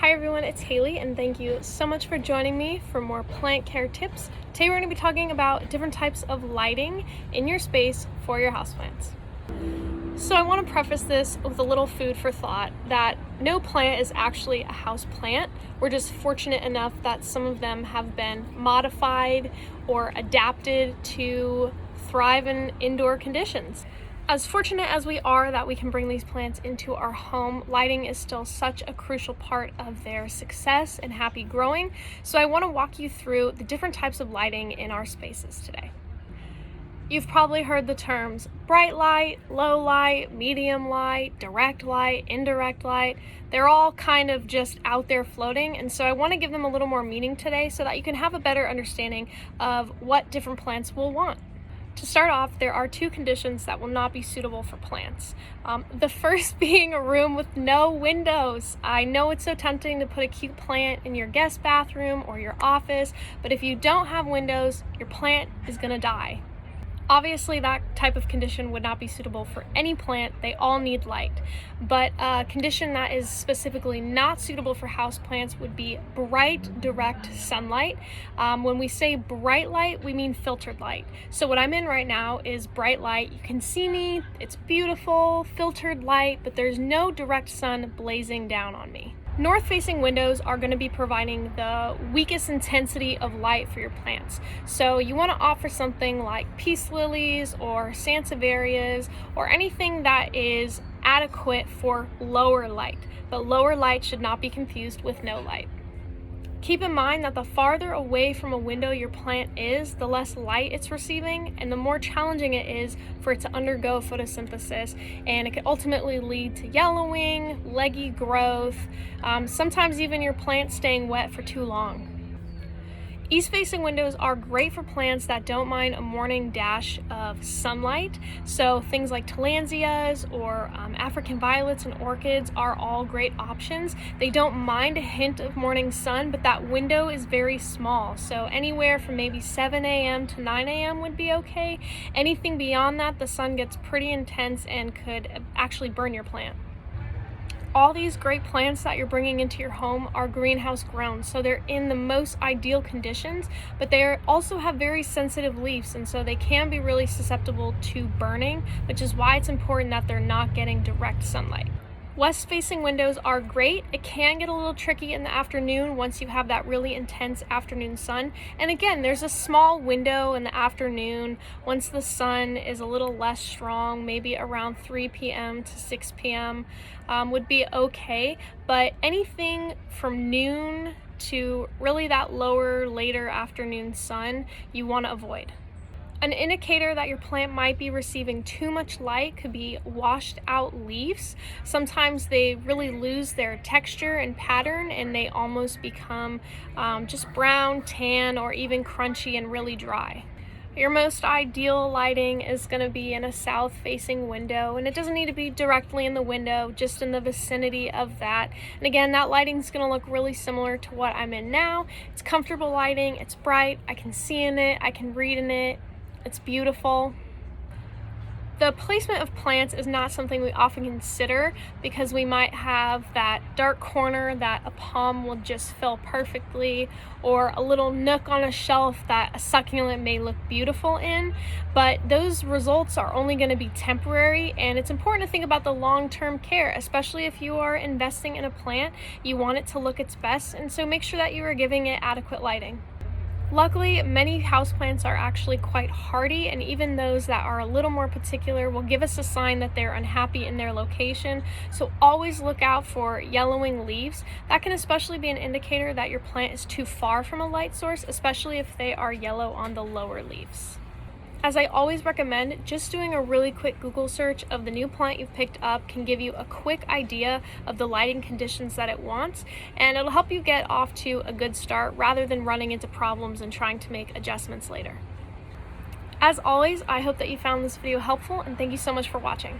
Hi everyone, it's Haley and thank you so much for joining me for more plant care tips. Today we're going to be talking about different types of lighting in your space for your houseplants. So I want to preface this with a little food for thought that no plant is actually a house plant. We're just fortunate enough that some of them have been modified or adapted to thrive in indoor conditions. As fortunate as we are that we can bring these plants into our home, lighting is still such a crucial part of their success and happy growing. So I want to walk you through the different types of lighting in our spaces today. You've probably heard the terms bright light, low light, medium light, direct light, indirect light. They're all kind of just out there floating, and so I want to give them a little more meaning today so that you can have a better understanding of what different plants will want. To start off, there are two conditions that will not be suitable for plants. The first being a room with no windows. I know it's so tempting to put a cute plant in your guest bathroom or your office, but if you don't have windows, your plant is going to die. Obviously, that type of condition would not be suitable for any plant. They all need light. But a condition that is specifically not suitable for houseplants would be bright, direct sunlight. When we say bright light, we mean filtered light. So what I'm in right now is bright light. You can see me. It's beautiful, filtered light, but there's no direct sun blazing down on me. North-facing windows are going to be providing the weakest intensity of light for your plants. So you want to offer something like peace lilies or sansevierias or anything that is adequate for lower light. But lower light should not be confused with no light. Keep in mind that the farther away from a window your plant is, the less light it's receiving and the more challenging it is for it to undergo photosynthesis, and it could ultimately lead to yellowing, leggy growth, sometimes even your plant staying wet for too long. East-facing windows are great for plants that don't mind a morning dash of sunlight. So things like tillandsias or African violets and orchids are all great options. They don't mind a hint of morning sun, but that window is very small. So anywhere from maybe 7 a.m. to 9 a.m. would be okay. Anything beyond that, the sun gets pretty intense and could actually burn your plant. All these great plants that you're bringing into your home are greenhouse grown, so they're in the most ideal conditions, but they also have very sensitive leaves, and so they can be really susceptible to burning, which is why it's important that they're not getting direct sunlight. West-facing windows are great. It can get a little tricky in the afternoon once you have that really intense afternoon sun. And again, there's a small window in the afternoon once the sun is a little less strong, maybe around 3 p.m. to 6 p.m. Would be okay. But anything from noon to really that lower, later afternoon sun, you want to avoid. An indicator that your plant might be receiving too much light could be washed out leaves. Sometimes they really lose their texture and pattern and they almost become just brown, tan, or even crunchy and really dry. Your most ideal lighting is going to be in a south-facing window, and it doesn't need to be directly in the window, just in the vicinity of that. And again, that lighting is going to look really similar to what I'm in now. It's comfortable lighting, it's bright, I can see in it, I can read in it. It's beautiful. The placement of plants is not something we often consider because we might have that dark corner that a palm will just fill perfectly, or a little nook on a shelf that a succulent may look beautiful in, but those results are only going to be temporary, and it's important to think about the long-term care, especially if you are investing in a plant. You want it to look its best, and so make sure that you are giving it adequate lighting. Luckily, many houseplants are actually quite hardy, and even those that are a little more particular will give us a sign that they're unhappy in their location. So always look out for yellowing leaves. That can especially be an indicator that your plant is too far from a light source, especially if they are yellow on the lower leaves. As I always recommend, just doing a really quick Google search of the new plant you've picked up can give you a quick idea of the lighting conditions that it wants, and it'll help you get off to a good start rather than running into problems and trying to make adjustments later. As always, I hope that you found this video helpful, and thank you so much for watching.